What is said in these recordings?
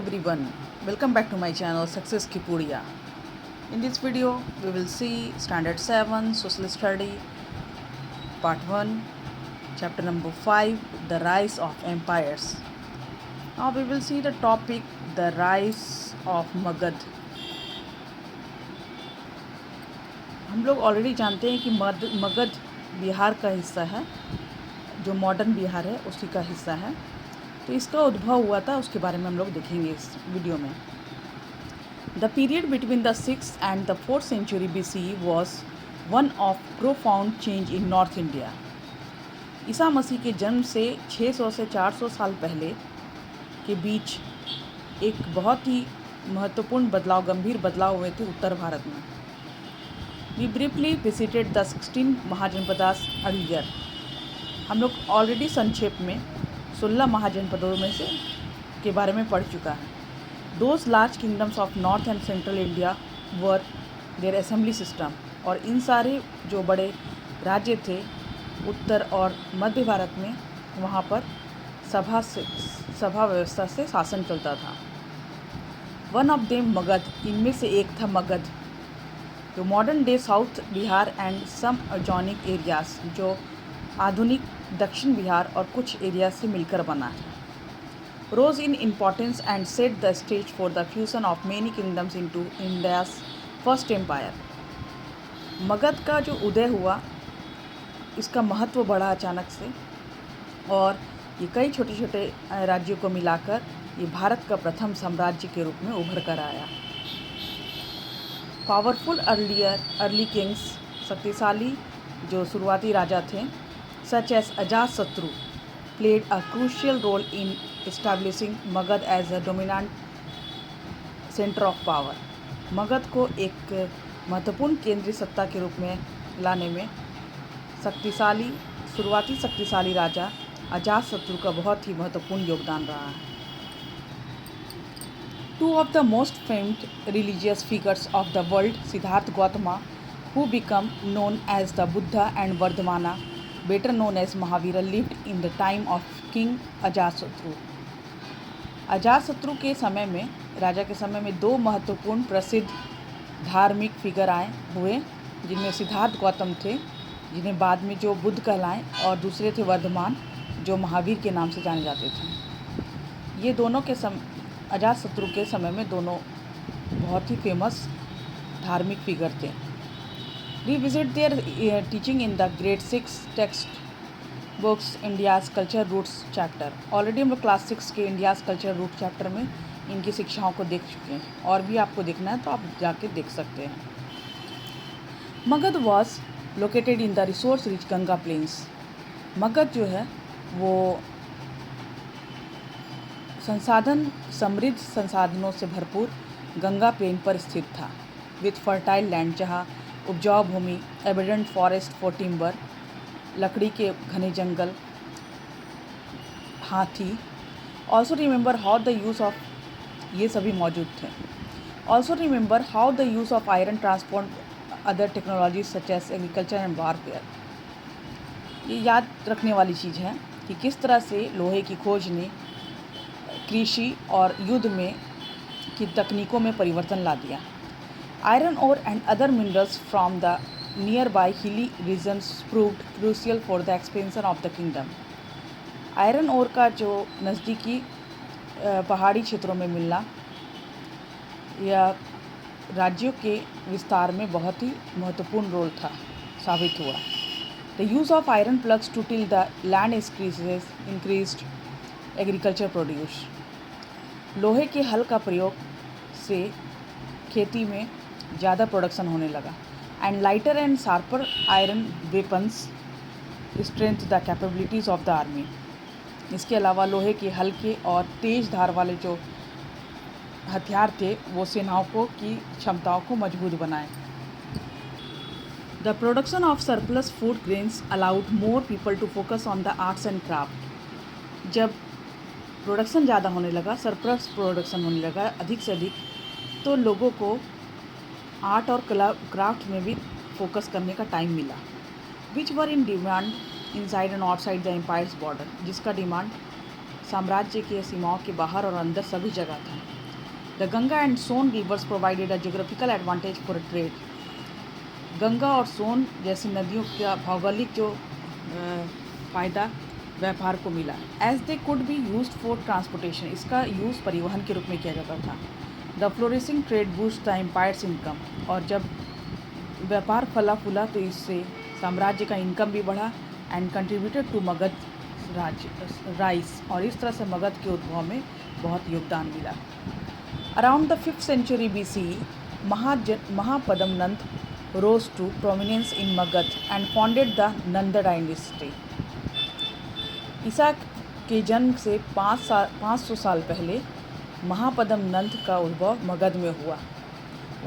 everyone, welcome back to my channel Success Kipudia. In this video we will see Standard 7 Social Study Part 1 Chapter number 5 The Rise of Empires. Now we will see the topic The Rise of Magध. हम लोग already जानते हैं कि मगध बिहार का हिस्सा है, जो modern Bihar है उसी का हिस्सा है। तो इसका उद्भव हुआ था, उसके बारे में हम लोग देखेंगे इस वीडियो में। The period between the 6th and the 4th century BC was one of profound change in North India. Isa Masih के जन्म से 600 से 400 साल पहले के बीच एक बहुत ही महत्वपूर्ण बदलाव, गंभीर बदलाव हुए थे उत्तर भारत में। We briefly visited the 16 mahajanapadas earlier. हम लोग ऑलरेडी संक्षेप में 16 महाजनपदों में से के बारे में पढ़ चुका है। Those large kingdoms of north and central India were their assembly system. और इन सारे जो बड़े राज्य थे उत्तर और मध्य भारत में, वहाँ पर सभा व्यवस्था से शासन चलता था। वन ऑफ देम मगध, इनमें से एक था मगध, जो modern day south Bihar and some adjoining areas, जो आधुनिक दक्षिण बिहार और कुछ एरिया से मिलकर बना है। Rose in importance and set the stage for the fusion of many kingdoms into India's first empire. Magadha का जो उदय हुआ, इसका महत्व बढ़ा अचानक से, और ये कई छोटे छोटे राज्यों को मिलाकर ये भारत का प्रथम साम्राज्य के रूप में उभर कर आया। पावरफुल अर्ली किंग्स, शक्तिशाली जो शुरुआती राजा थे, such as Ajasatru, played a crucial role in establishing Magध as a dominant center of power. Magadh को एक महत्वपूर्ण केंद्रीय सत्ता के रूप में लाने में शुरुआती शक्तिशाली राजा अजातशत्रु का बहुत ही महत्वपूर्ण योगदान रहा है। Two of the most famed religious figures of the world, Siddhartha Gautama, who become known as the Buddha, and Vardhamana, better known as Mahavira, lived in the time of King Ajatashatru. Ajatashatru के समय में, राजा के समय में, दो महत्वपूर्ण प्रसिद्ध धार्मिक फिगर हुए, जिनमें सिद्धार्थ गौतम थे, जिन्हें बाद में जो बुद्ध कहलाएं, और दूसरे थे वर्धमान, जो महावीर के नाम से जाने जाते थे। ये दोनों के अजातशत्रु के समय में दोनों बहुत ही फेमस धार्मिक फिगर थे। Revisit their teaching in the grade 6 text books India's Culture Roots chapter. Already हम लोग क्लास 6 के इंडियाज़ कल्चर रूट चैप्टर में इनकी शिक्षाओं को देख चुके हैं, और भी आपको देखना है तो आप जाके देख सकते हैं। Magadha was located in the resource rich Ganga plains. Magadha जो है वो समृद्ध संसाधनों से भरपूर गंगा प्लेन पर स्थित था। विथ फर्टाइल लैंड, जहाँ उपजाऊ भूमि, एबिडेंट फॉरेस्ट फॉर टिम्बर, लकड़ी के घने जंगल, हाथी। Also remember how the use of, ये सभी मौजूद थे। Also remember how the use of iron transport other technologies such as agriculture and warfare. ये याद रखने वाली चीज़ है कि किस तरह से लोहे की खोज ने कृषि और युद्ध में की तकनीकों में परिवर्तन ला दिया। Iron ore and other minerals from the nearby hilly regions proved crucial for the expansion of the kingdom. Iron ore का जो नज़दीकी पहाड़ी क्षेत्रों में मिलना या राज्यों के विस्तार में बहुत ही महत्वपूर्ण रोल साबित हुआ। The use of iron plugs to till the land increased agriculture produce. लोहे के हल का प्रयोग से खेती में ज़्यादा प्रोडक्शन होने लगा। And lighter and sharper iron weapons strength the capabilities of the army. इसके अलावा लोहे के हल्के और तेज़ धार वाले जो हथियार थे, वो सेनाओं की क्षमताओं को मजबूत बनाए। The production of surplus food grains allowed more people to focus on the arts and craft. जब प्रोडक्शन ज़्यादा होने लगा, सरप्लस प्रोडक्शन होने लगा अधिक से अधिक, तो लोगों को आर्ट और क्राफ्ट में भी फोकस करने का टाइम मिला। Which were in demand inside and outside the empire's border, जिसका डिमांड साम्राज्य की सीमाओं के बाहर और अंदर सभी जगह था। The Ganga and Son rivers provided a geographical advantage for trade. Ganga और सोन जैसी नदियों का भौगोलिक जो फ़ायदा व्यापार को मिला। As they could be used for transportation, इसका यूज़ परिवहन के रूप में किया जाता था। The flourishing trade boost the empire's income, और जब व्यापार फला फूला तो इससे साम्राज्य का इनकम भी बढ़ा and contributed to Magadha rise, और इस तरह से मगध के उद्भव में बहुत योगदान मिला। Around the 5th century BC, Mahapadma Nanda rose to prominence in Magad and founded the Nanda dynasty. ईसा के जन्म से 500 साल पहले महापदम नंद का उद्भव मगध में हुआ।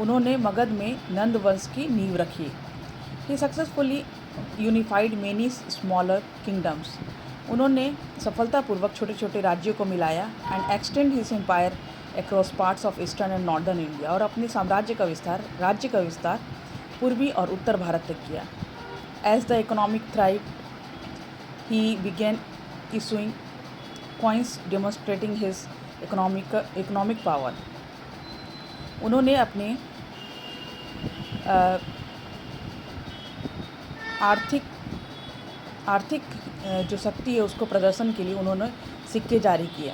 उन्होंने मगध में नंद वंश की नींव रखी। He successfully unified many smaller kingdoms. उन्होंने सफलतापूर्वक छोटे छोटे राज्यों को मिलाया and extend his empire across parts of eastern and northern India, और अपने राज्य का विस्तार पूर्वी और उत्तर भारत तक किया। As the economic thrive he begin issuing coins demonstrating his economic power. उन्होंने अपने आर्थिक जो शक्ति है उसको प्रदर्शन के लिए उन्होंने सिक्के जारी किए।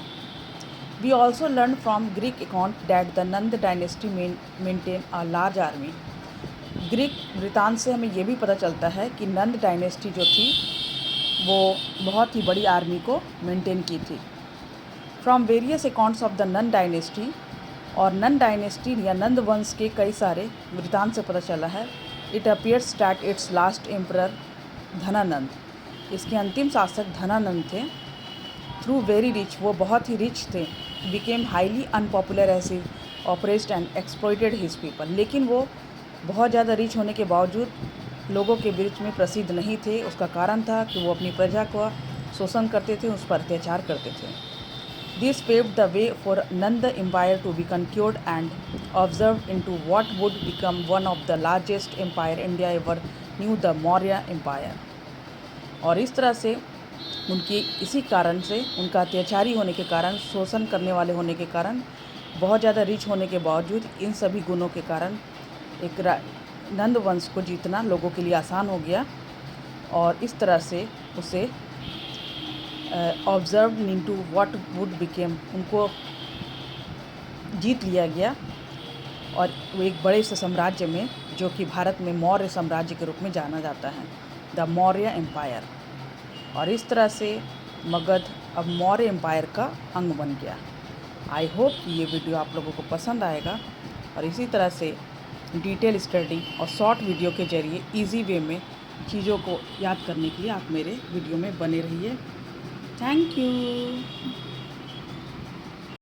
We also learn from Greek account that the Nanda dynasty maintain a large army. Greek वृतांत से हमें ये भी पता चलता है कि नंद डायनेस्टी जो थी वो बहुत ही बड़ी आर्मी को मेंटेन की थी। From various accounts of the Nanda dynasty, और नंद डायनेस्टी या नंद वंश के कई सारे वृतांत से पता चला है, it appears that it's last emperor Dhanananda, इसके अंतिम शासक धनानंद थे। थ्रू वेरी रिच, वो बहुत ही रिच थे। Became highly unpopular as he oppressed and exploited his people, लेकिन वो बहुत ज़्यादा रिच होने के बावजूद लोगों के बीच में प्रसिद्ध नहीं थे। उसका कारण था कि वो अपनी प्रजा को शोषण करते थे, उस पर अत्याचार करते थे। This paved the way for Nanda empire to be conquered and absorbed into what would become one of the largest empire India ever knew, the Maurya empire. और इस तरह से इसी कारण से, उनका अत्याचारी होने के कारण, शोषण करने वाले होने के कारण, बहुत ज़्यादा रिच होने के बावजूद, इन सभी गुणों के कारण एक नंद वंश को जीतना लोगों के लिए आसान हो गया, और इस तरह से उसे observe into what would became, उनको जीत लिया गया, और वो एक बड़े से साम्राज्य में, जो कि भारत में मौर्य साम्राज्य के रूप में जाना जाता है, द मौर्य एम्पायर। और इस तरह से मगध अब मौर्य एम्पायर का अंग बन गया। आई होप कि ये वीडियो आप लोगों को पसंद आएगा, और इसी तरह से डिटेल स्टडी और शॉर्ट वीडियो के जरिए इजी वे में चीज़ों को याद करने के लिए आप मेरे वीडियो में बने रहिए। Thank you.